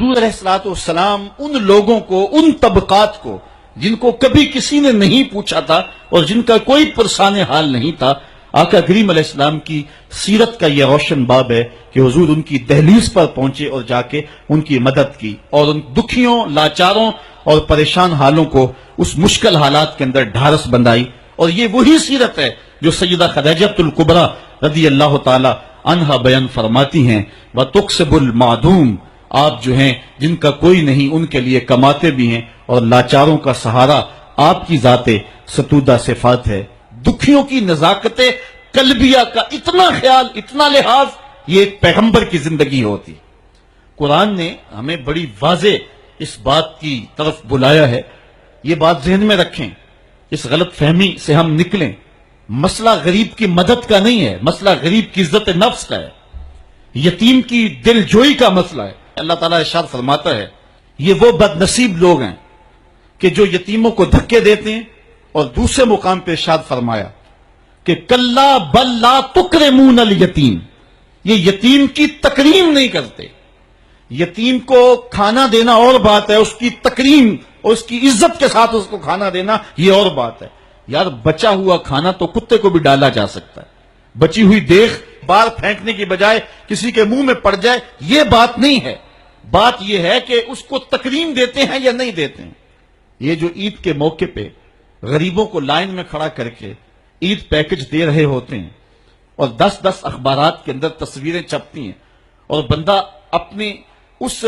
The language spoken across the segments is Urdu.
حضور علیہ الصلوۃ والسلام ان لوگوں کو، ان طبقات کو جن کو کبھی کسی نے نہیں پوچھا تھا اور جن کا کوئی پرسان حال نہیں تھا، آقا کریم علیہ السلام کی سیرت کا یہ روشن باب ہے کہ حضور ان کی دہلیز پر پہنچے اور جا کے ان کی مدد کی اور ان دکھیوں، لاچاروں اور پریشان حالوں کو اس مشکل حالات کے اندر ڈھارس بندائی۔ اور یہ وہی سیرت ہے جو سیدہ خدیجہ الکبریٰ رضی اللہ تعالی عنہا بیان فرماتی ہیں، وَتُقْسِبُ الْمَعْدُومِ، آپ جو ہیں جن کا کوئی نہیں ان کے لیے کماتے بھی ہیں، اور لاچاروں کا سہارا آپ کی ذات ستودہ صفات ہے۔ دکھیوں کی نزاکت قلبیہ کا اتنا خیال، اتنا لحاظ، یہ ایک پیغمبر کی زندگی ہوتی۔ قرآن نے ہمیں بڑی واضح اس بات کی طرف بلایا ہے، یہ بات ذہن میں رکھیں، اس غلط فہمی سے ہم نکلیں۔ مسئلہ غریب کی مدد کا نہیں ہے، مسئلہ غریب کی عزت نفس کا ہے، یتیم کی دل جوئی کا مسئلہ ہے۔ اللہ تعالیٰ ارشاد فرماتا ہے یہ وہ بد نصیب لوگ ہیں کہ جو یتیموں کو دھکے دیتے ہیں، اور دوسرے مقام پہ ارشاد فرمایا کہ کلا بل لا تکرمون الیتیم، یہ یتیم کی تکریم نہیں کرتے۔ یتیم کو کھانا دینا اور بات ہے، اس کی تکریم اور اس کی عزت کے ساتھ اس کو کھانا دینا یہ اور بات ہے۔ یار بچا ہوا کھانا تو کتے کو بھی ڈالا جا سکتا ہے، بچی ہوئی دیکھ بار پھینکنے کی بجائے کسی کے منہ میں پڑ جائے یہ بات نہیں ہے، بات یہ ہے کہ اس کو تکریم دیتے ہیں یا نہیں دیتے ہیں۔ یہ جو عید کے موقع پہ غریبوں کو لائن میں کھڑا کر کے عید پیکج دے رہے ہوتے ہیں اور 10 اخبارات کے اندر تصویریں چھپتی ہیں، اور بندہ اپنی اس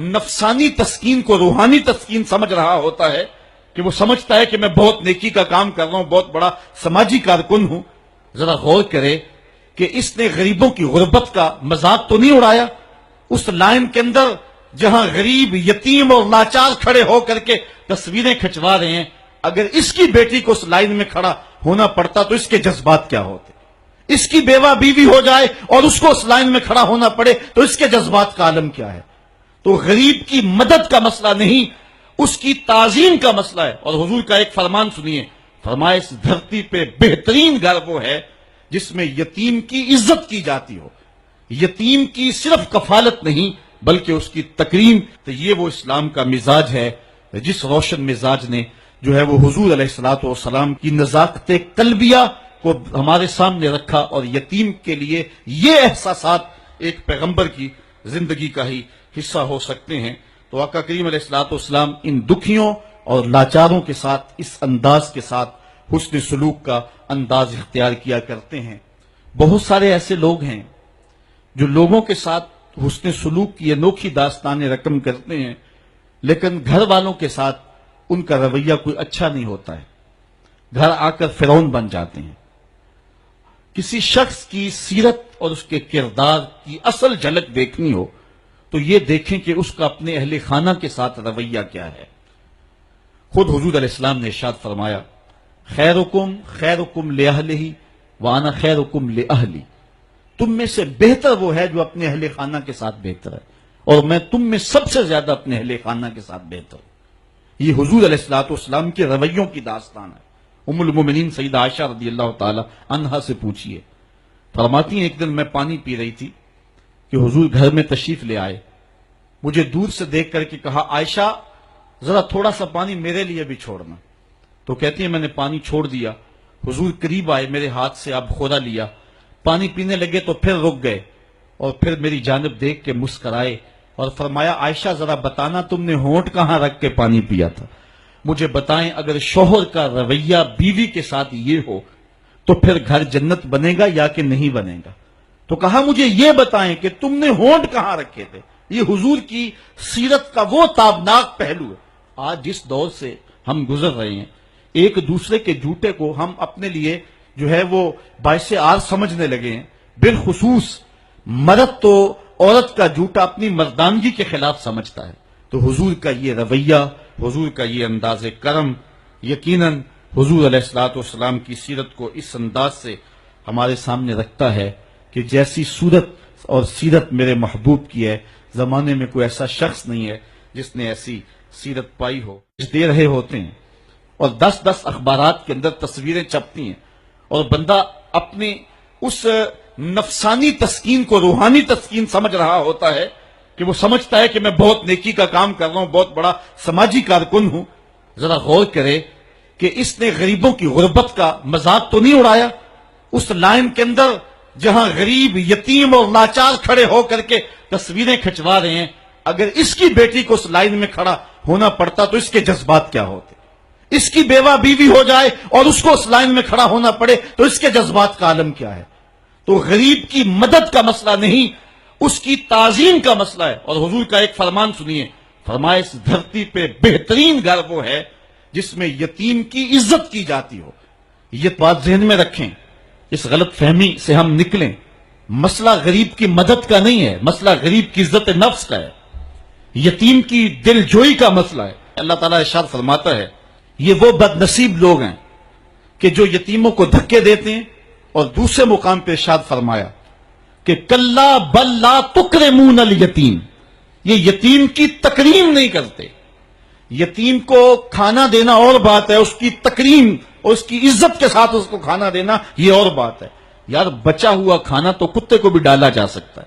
نفسانی تسکین کو روحانی تسکین سمجھ رہا ہوتا ہے کہ وہ سمجھتا ہے کہ میں بہت نیکی کا کام کر رہا ہوں، بہت بڑا سماجی کارکن ہوں۔ ذرا غور کرے کہ اس نے غریبوں کی غربت کا مذاق تو نہیں اڑایا۔ اس لائن کے اندر جہاں غریب، یتیم اور لاچار کھڑے ہو کر کے تصویریں کھنچوا رہے ہیں، اگر اس کی بیٹی کو اس لائن میں کھڑا ہونا پڑتا تو اس کے جذبات کیا ہوتے؟ اس کی بیوہ بیوی ہو جائے اور اس کو اس لائن میں کھڑا ہونا پڑے تو اس کے جذبات کا عالم کیا ہے؟ تو غریب کی مدد کا مسئلہ نہیں، اس کی تعظیم کا مسئلہ ہے۔ اور حضور کا ایک فرمان سنیے، فرمایا اس دھرتی پہ بہترین گھر وہ ہے جس میں یتیم کی عزت کی جاتی ہو، یتیم کی صرف کفالت نہیں بلکہ اس کی تکریم۔ تو یہ وہ اسلام کا مزاج ہے جس روشن مزاج نے جو ہے وہ حضور علیہ الصلوۃ والسلام کی نزاکت قلبیہ کو ہمارے سامنے رکھا، اور یتیم کے لیے یہ احساسات ایک پیغمبر کی زندگی کا ہی حصہ ہو سکتے ہیں۔ تو آقا کریم علیہ الصلوۃ والسلام ان دکھیوں اور لاچاروں کے ساتھ اس انداز کے ساتھ حسن سلوک کا انداز اختیار کیا کرتے ہیں۔ بہت سارے ایسے لوگ ہیں جو لوگوں کے ساتھ حسن سلوک کی انوکھی داستانیں رقم کرتے ہیں، لیکن گھر والوں کے ساتھ ان کا رویہ کوئی اچھا نہیں ہوتا ہے، گھر آ کر فرعون بن جاتے ہیں۔ کسی شخص کی سیرت اور اس کے کردار کی اصل جھلک دیکھنی ہو تو یہ دیکھیں کہ اس کا اپنے اہل خانہ کے ساتھ رویہ کیا ہے۔ خود حضور علیہ السلام نے ارشاد فرمایا خیرکم خیرکم لأہلہ وانا خیرکم لأہلی، تم میں سے بہتر وہ ہے جو اپنے اہل خانہ کے ساتھ بہتر ہے، اور میں تم میں سب سے زیادہ اپنے اہل خانہ کے ساتھ بہتر ہوں۔ یہ حضور علیہ السلام کے رویوں کی داستان ہے۔ ام المومنین سیدہ عائشہ رضی اللہ تعالی عنہا سے پوچھئے، فرماتی ہیں ایک دن میں پانی پی رہی تھی کہ حضور گھر میں تشریف لے آئے، مجھے دور سے دیکھ کر کے کہا عائشہ ذرا تھوڑا سا پانی میرے لیے بھی چھوڑنا، تو کہتی ہیں میں نے پانی چھوڑ دیا، حضور قریب آئے، میرے ہاتھ سے اب خورا لیا، پانی پینے لگے تو پھر رک گئے، اور پھر میری جانب دیکھ کے مسکرائے اور فرمایا عائشہ ذرا بتانا تم نے ہونٹ کہاں رکھ کے پانی پیا تھا؟ مجھے بتائیں اگر شوہر کا رویہ بیوی کے ساتھ یہ ہو تو پھر گھر جنت بنے گا یا کہ نہیں بنے گا؟ تو کہا مجھے یہ بتائیں کہ تم نے ہونٹ کہاں رکھے تھے۔ یہ حضور کی سیرت کا وہ تابناک پہلو ہے۔ آج جس دور سے ہم گزر رہے ہیں، ایک دوسرے کے جوتے کو ہم اپنے لیے جو ہے وہ باعث آر سمجھنے لگے ہیں، بالخصوص مرد تو عورت کا جوتا اپنی مردانگی کے خلاف سمجھتا ہے۔ تو حضور کا یہ رویہ، حضور کا یہ انداز کرم یقیناً حضور علیہ الصلوۃ والسلام کی سیرت کو اس انداز سے ہمارے سامنے رکھتا ہے کہ جیسی صورت اور سیرت میرے محبوب کی ہے، زمانے میں کوئی ایسا شخص نہیں ہے جس نے ایسی سیرت پائی ہو۔ دے رہے ہوتے ہیں اور 10 اخبارات کے اندر تصویریں چھپتی ہیں، اور بندہ اپنی اس نفسانی تسکین کو روحانی تسکین سمجھ رہا ہوتا ہے کہ وہ سمجھتا ہے کہ میں بہت نیکی کا کام کر رہا ہوں، بہت بڑا سماجی کارکن ہوں، ذرا غور کرے کہ اس نے غریبوں کی غربت کا مذاق تو نہیں اڑایا؟ اس لائن کے اندر جہاں غریب، یتیم اور لاچار کھڑے ہو کر کے تصویریں کھنچوا رہے ہیں، اگر اس کی بیٹی کو اس لائن میں کھڑا ہونا پڑتا تو اس کے جذبات کیا ہوتے؟ اس کی بیوہ بیوی ہو جائے اور اس کو اس لائن میں کھڑا ہونا پڑے تو اس کے جذبات کا عالم کیا ہے؟ تو غریب کی مدد کا مسئلہ نہیں، اس کی تعظیم کا مسئلہ ہے۔ اور حضور کا ایک فرمان سنیے، فرمایا اس دھرتی پہ بہترین گھر وہ ہے جس میں یتیم کی عزت کی جاتی ہو۔ یہ بات ذہن میں رکھیں، اس غلط فہمی سے ہم نکلیں۔ مسئلہ غریب کی مدد کا نہیں ہے، مسئلہ غریب کی عزت نفس کا ہے، یتیم کی دل جوئی کا مسئلہ ہے۔ اللہ تعالیٰ ارشاد فرماتا ہے یہ وہ بد نصیب لوگ ہیں کہ جو یتیموں کو دھکے دیتے ہیں، اور دوسرے مقام پہ ارشاد فرمایا کہ کلا بل لا تکرمون الیتیم، یہ یتیم کی تکریم نہیں کرتے۔ یتیم کو کھانا دینا اور بات ہے، اس کی تکریم اور اس کی عزت کے ساتھ اس کو کھانا دینا یہ اور بات ہے۔ یار بچا ہوا کھانا تو کتے کو بھی ڈالا جا سکتا ہے،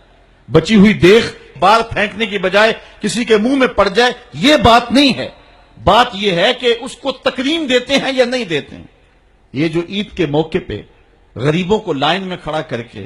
بچی ہوئی دیکھ بار پھینکنے کی بجائے کسی کے منہ میں پڑ جائے یہ بات نہیں ہے۔ بات یہ ہے کہ اس کو تکریم دیتے ہیں یا نہیں دیتے ہیں۔ یہ جو عید کے موقع پہ غریبوں کو لائن میں کھڑا کر کے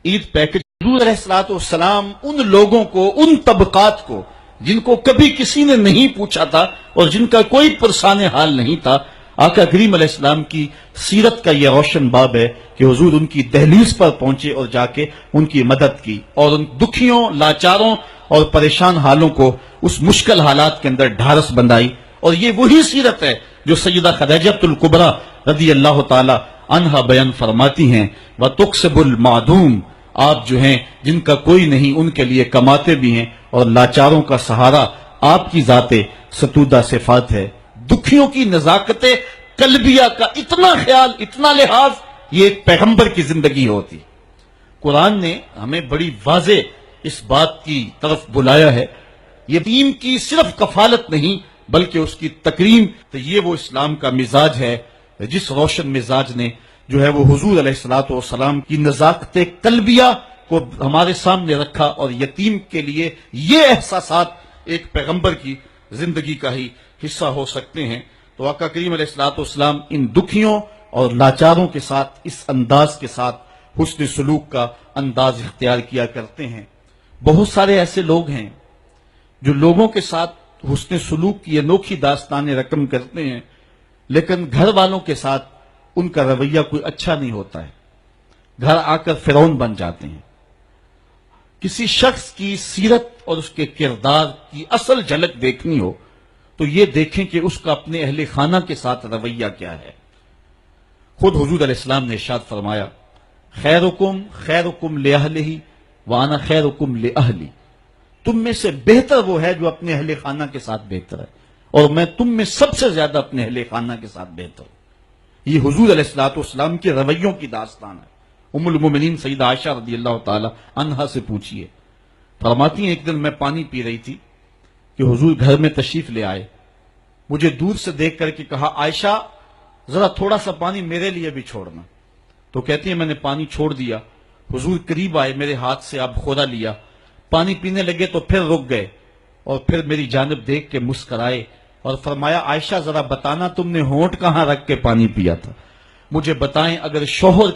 عید پیکج، حضور علیہ الصلوۃ والسلام ان لوگوں کو، ان طبقات کو جن کو کبھی کسی نے نہیں پوچھا تھا اور جن کا کوئی پرسان حال نہیں تھا، آقا کریم علیہ السلام کی سیرت کا یہ روشن باب ہے کہ حضور ان کی دہلیز پر پہنچے اور جا کے ان کی مدد کی اور ان دکھیوں، لاچاروں اور پریشان حالوں کو اس مشکل حالات کے اندر ڈھارس بندائی۔ اور یہ وہی سیرت ہے جو سیدہ خدیجہ الکبریٰ رضی اللہ تعالی عنہا بیان فرماتی ہیں، وَتُقْسِبُ الْمَعْدُومِ، آپ جو ہیں جن کا کوئی نہیں ان کے لیے کماتے بھی ہیں، اور لاچاروں کا سہارا آپ کی ذات ستودہ صفات ہے۔ دکھیوں کی نزاکت قلبیہ کا اتنا خیال، اتنا لحاظ، یہ ایک پیغمبر کی زندگی ہوتی۔ قرآن نے ہمیں بڑی واضح اس بات کی طرف بلایا ہے، یتیم کی صرف کفالت نہیں بلکہ اس کی تکریم۔ تو یہ وہ اسلام کا مزاج ہے جس روشن مزاج نے جو ہے وہ حضور علیہ الصلوۃ والسلام کی نزاکت قلبیہ کو ہمارے سامنے رکھا، اور یتیم کے لیے یہ احساسات ایک پیغمبر کی زندگی کا ہی حصہ ہو سکتے ہیں۔ تو آقا کریم علیہ الصلوۃ والسلام ان دکھیوں اور لاچاروں کے ساتھ اس انداز کے ساتھ حسن سلوک کا انداز اختیار کیا کرتے ہیں۔ بہت سارے ایسے لوگ ہیں جو لوگوں کے ساتھ حسن سلوک کی انوکھی داستانیں رقم کرتے ہیں، لیکن گھر والوں کے ساتھ ان کا رویہ کوئی اچھا نہیں ہوتا ہے، گھر آ کر فرعون بن جاتے ہیں۔ کسی شخص کی سیرت اور اس کے کردار کی اصل جھلک دیکھنی ہو تو یہ دیکھیں کہ اس کا اپنے اہل خانہ کے ساتھ رویہ کیا ہے۔ خود حضور علیہ السلام نے ارشاد فرمایا خیرکم خیرکم لأہلہ وانا خیرکم لأہلی، تم میں سے بہتر وہ ہے جو اپنے اہل خانہ کے ساتھ بہتر ہے، اور میں تم میں سب سے زیادہ اپنے اہل خانہ کے ساتھ بہتر ہوں۔ یہ حضور علیہ الصلوۃ والسلام کے رویوں کی داستان ہے۔ ام المومنین سیدہ عائشہ رضی اللہ تعالی عنہا سے پوچھیے، فرماتی ہیں ایک دن میں پانی پی رہی تھی کہ حضور گھر میں تشریف لے آئے، مجھے دور سے دیکھ کر کے کہا عائشہ ذرا تھوڑا سا پانی میرے لیے بھی چھوڑنا۔ تو کہتی ہیں میں نے پانی چھوڑ دیا، حضور قریب آئے، میرے ہاتھ سے اب خورا لیا، پانی پینے لگے تو پھر رک گئے، اور پھر میری جانب دیکھ کے مسکرائے اور فرمایا عائشہ ذرا بتانا تم نے ہونٹ کہاں رکھ کے پانی پیا تھا؟ مجھے بتائیں اگر شوہر